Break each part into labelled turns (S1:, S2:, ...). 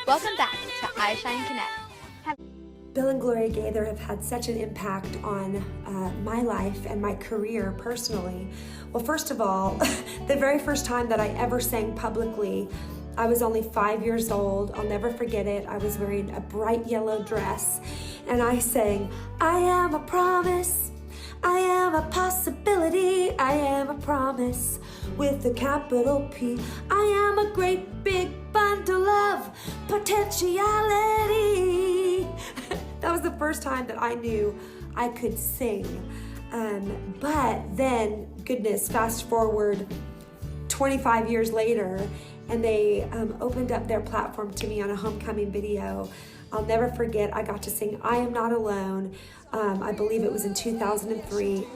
S1: Welcome back to iShine Connect.
S2: Bill and Gloria Gaither have had such an impact on my life and my career personally. Well, first of all, the very first time that I ever sang publicly, I was only 5 years old. I'll never forget it. I was wearing a bright yellow dress and I sang, I am a promise, I am a possibility, I am a promise with a capital P. I am a great big bundle of potentiality. That was the first time that I knew I could sing. But then, goodness, fast forward 25 years later, and they opened up their platform to me on a homecoming video. I'll never forget, I got to sing I Am Not Alone. I believe it was in 2003.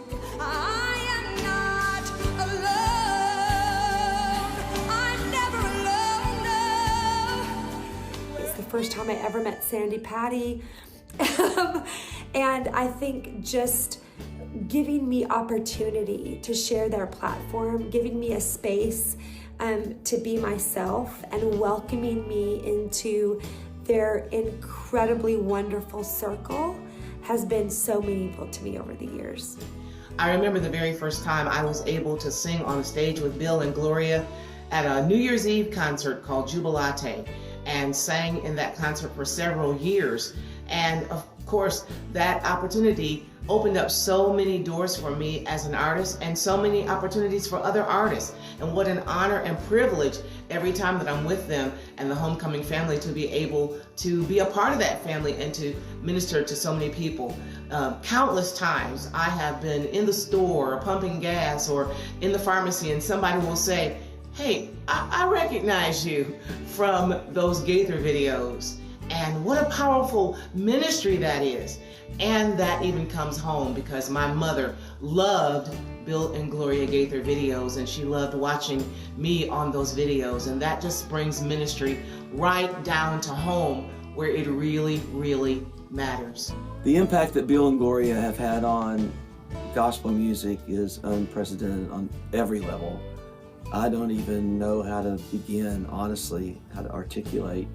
S2: I am not alone. I'm never alone, no. It's the first time I ever met Sandi Patty. And I think just giving me opportunity to share their platform, giving me a space to be myself and welcoming me into their incredibly wonderful circle has been so meaningful to me over the years.
S3: I remember the very first time I was able to sing on the stage with Bill and Gloria at a New Year's Eve concert called Jubilate, and sang in that concert for several years. And of course, that opportunity opened up so many doors for me as an artist and so many opportunities for other artists. And what an honor and privilege every time that I'm with them and the homecoming family to be able to be a part of that family and to minister to so many people. Countless times I have been in the store pumping gas or in the pharmacy and somebody will say, hey, I recognize you from those Gaither videos. And what a powerful ministry that is. And that even comes home because my mother loved Bill and Gloria Gaither videos and she loved watching me on those videos. And that just brings ministry right down to home where it really, really matters.
S4: The impact that Bill and Gloria have had on gospel music is unprecedented on every level. I don't even know how to begin, honestly, how to articulate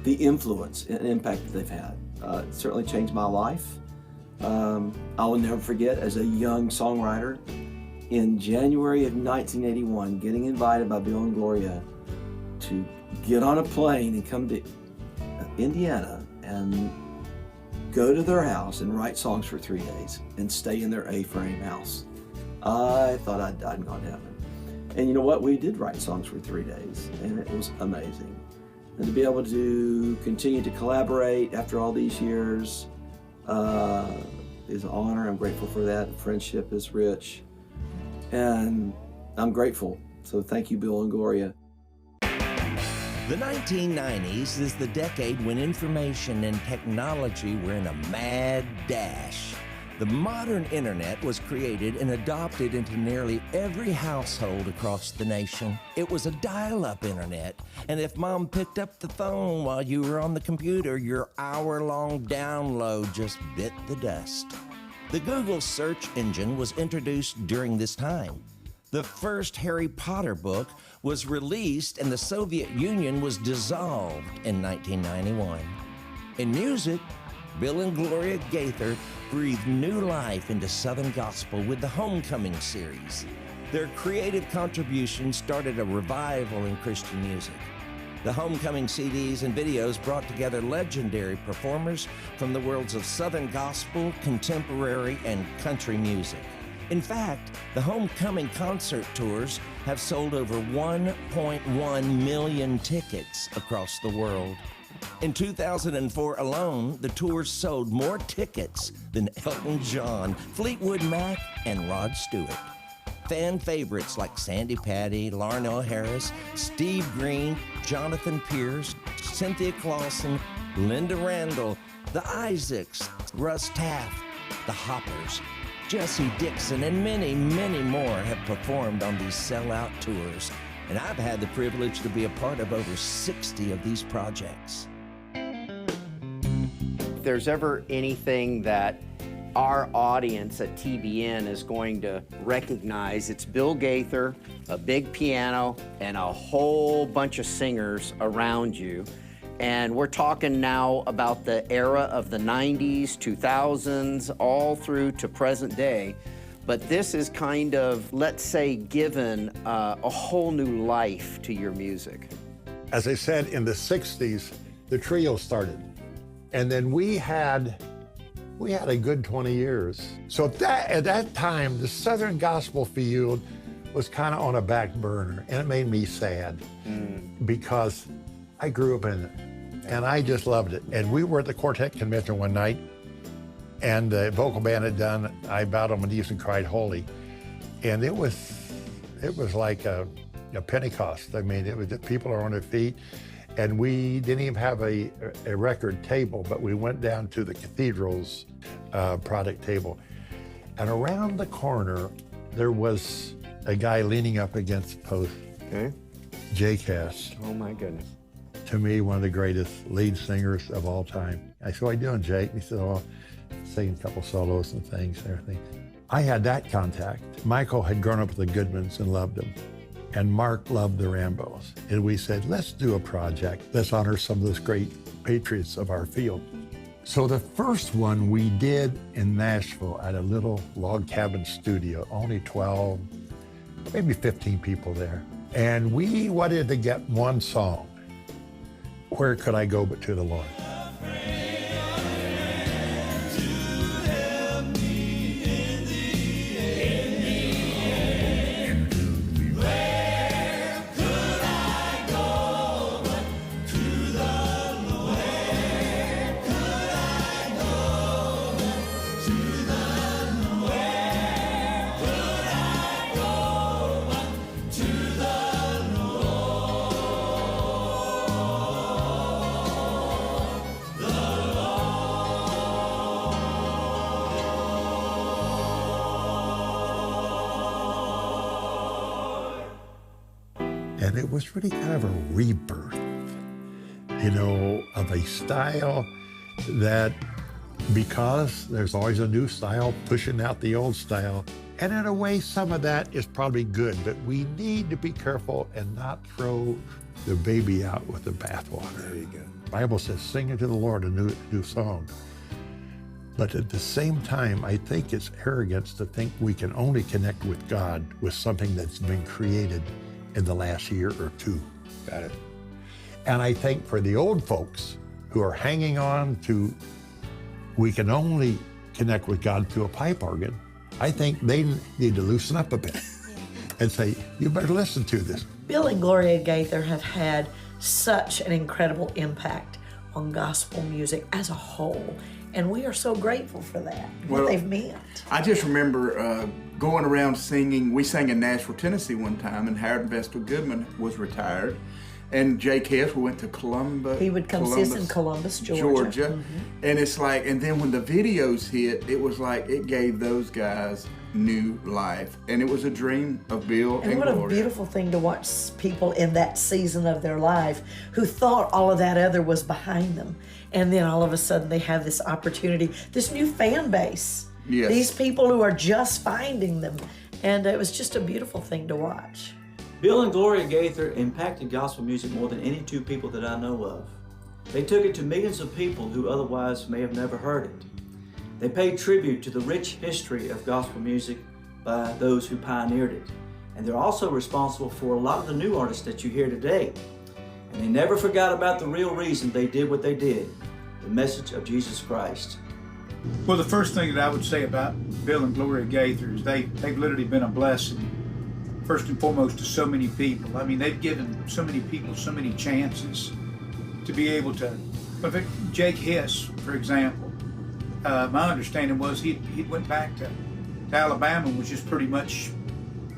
S4: the influence and impact that they've had. It certainly changed my life. I will never forget, as a young songwriter, in January of 1981, getting invited by Bill and Gloria to get on a plane and come to Indiana and go to their house and write songs for 3 days and stay in their A-frame house. I thought I'd died and gone to heaven. And you know what? We did write songs for 3 days, and it was amazing. And to be able to continue to collaborate after all these years is an honor. I'm grateful for that. Friendship is rich, and I'm grateful. So thank you, Bill and Gloria.
S5: The 1990s is the decade when information and technology were in a mad dash. The modern internet was created and adopted into nearly every household across the nation. It was a dial-up internet, and if Mom picked up the phone while you were on the computer, your hour-long download just bit the dust. The Google search engine was introduced during this time. The first Harry Potter book was released and the Soviet Union was dissolved in 1991. In music, Bill and Gloria Gaither breathed new life into Southern gospel with the Homecoming series. Their creative contributions started a revival in Christian music. The Homecoming CDs and videos brought together legendary performers from the worlds of Southern gospel, contemporary, and country music. In fact, the Homecoming concert tours have sold over 1.1 million tickets across the world. In 2004 alone, the tours sold more tickets than Elton John, Fleetwood Mac, and Rod Stewart. Fan favorites like Sandi Patty, Larnell Harris, Steve Green, Jonathan Pierce, Cynthia Clawson, Linda Randall, the Isaacs, Russ Taff, the Hoppers, Jesse Dixon, and many, many more have performed on these sellout tours. And I've had the privilege to be a part of over 60 of these projects.
S6: If there's ever anything that our audience at TBN is going to recognize, it's Bill Gaither, a big piano, and a whole bunch of singers around you. And we're talking now about the era of the 90s, 2000s, all through to present day. But this is kind of, let's say, given a whole new life to your music.
S7: As I said, in the 60s, the trio started. And then we had a good 20 years. So at that time, the Southern gospel field was kind of on a back burner, and it made me sad because I grew up in it, and I just loved it. And we were at the quartet convention one night, and the vocal band had done I Bowed on My Knees and Cried Holy. And it was like a Pentecost. I mean, it was people are on their feet. And we didn't even have a record table, but we went down to the cathedral's product table. And around the corner, there was a guy leaning up against the post.
S6: Okay.
S7: Jake Hess.
S6: Oh my goodness.
S7: To me, one of the greatest lead singers of all time. I said, "What are you doing, Jake?" And he said, "Oh, singing a couple solos and things and everything." I had that contact. Michael had grown up with the Goodmans and loved them. And Mark loved the Rambos. And we said, let's do a project. Let's honor some of those great patriots of our field. So the first one we did in Nashville at a little log cabin studio, only 12, maybe 15 people there. And we wanted to get one song. Where could I go but to the Lord? And it was really kind of a rebirth, you know, of a style that, because there's always a new style pushing out the old style, and in a way, some of that is probably good, but we need to be careful and not throw the baby out with the bathwater. There you go. The Bible says, sing unto the Lord a new song. But at the same time, I think it's arrogance to think we can only connect with God with something that's been created in the last year or two.
S6: Got it.
S7: And I think for the old folks who are hanging on to, we can only connect with God through a pipe organ, I think they need to loosen up a bit and say, you better listen to this.
S8: Bill and Gloria Gaither have had such an incredible impact on gospel music as a whole. And we are so grateful for that, what they've meant.
S9: I just remember going around singing. We sang in Nashville, Tennessee one time, and Howard Vestal Goodman was retired. And Jake Hess, we went to Columbus.
S8: He would come see us in Columbus, Georgia.
S9: Mm-hmm. And it's like, and then when the videos hit, it was like it gave those guys new life. And it was a dream of Bill and
S8: what
S9: Gloria.
S8: A beautiful thing to watch people in that season of their life who thought all of that other was behind them. And then all of a sudden they have this opportunity, this new fan base.
S9: Yes.
S8: These people who are just finding them. And it was just a beautiful thing to watch.
S10: Bill and Gloria Gaither impacted gospel music more than any two people that I know of. They took it to millions of people who otherwise may have never heard it. They paid tribute to the rich history of gospel music by those who pioneered it. And they're also responsible for a lot of the new artists that you hear today. And they never forgot about the real reason they did what they did, the message of Jesus Christ.
S11: Well, the first thing that I would say about Bill and Gloria Gaither is they've literally been a blessing, first and foremost, to so many people. I mean, they've given so many people so many chances to be able to. Jake Hess, for example, my understanding was he went back to Alabama and was just pretty much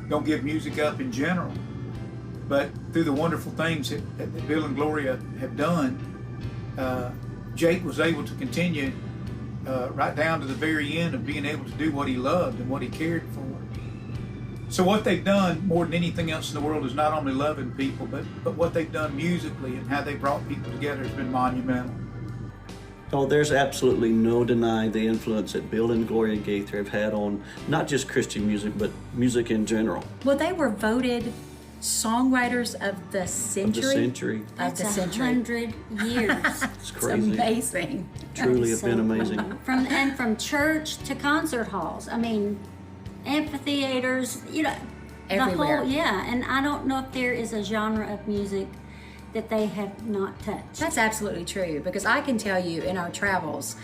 S11: don't give music up in general. But through the wonderful things that Bill and Gloria have done, Jake was able to continue right down to the very end of being able to do what he loved and what he cared for. So what they've done more than anything else in the world is not only loving people, but what they've done musically and how they brought people together has been monumental.
S4: Oh, there's absolutely no denying the influence that Bill and Gloria Gaither have had on not just Christian music, but music in general.
S12: Well, they were voted songwriters of the century.
S8: That's
S12: 100 years.
S4: It's crazy.
S12: It's amazing.
S4: Truly have been amazing.
S13: From church to concert halls. I mean, amphitheaters. You know,
S12: everywhere.
S13: The whole, yeah. And I don't know if there is a genre of music that they have not touched.
S12: That's absolutely true, because I can tell you in our travels,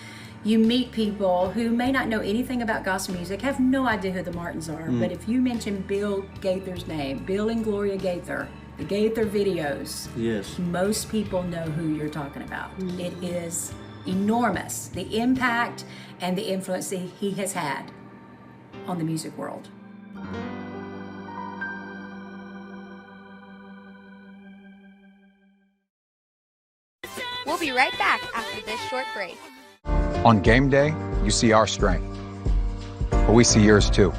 S12: you meet people who may not know anything about gospel music, have no idea who the Martins are, but if you mention Bill Gaither's name, Bill and Gloria Gaither, the Gaither videos,
S4: yes,
S12: most people know who you're talking about. It is enormous, the impact and the influence that he has had on the music world.
S1: We'll be right back after this short break.
S14: On game day, you see our strength, but we see yours too.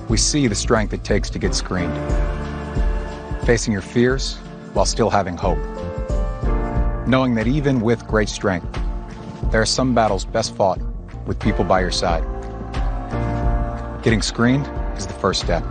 S14: We see the strength it takes to get screened, facing your fears while still having hope, knowing that even with great strength, there are some battles best fought with people by your side. Getting screened is the first step.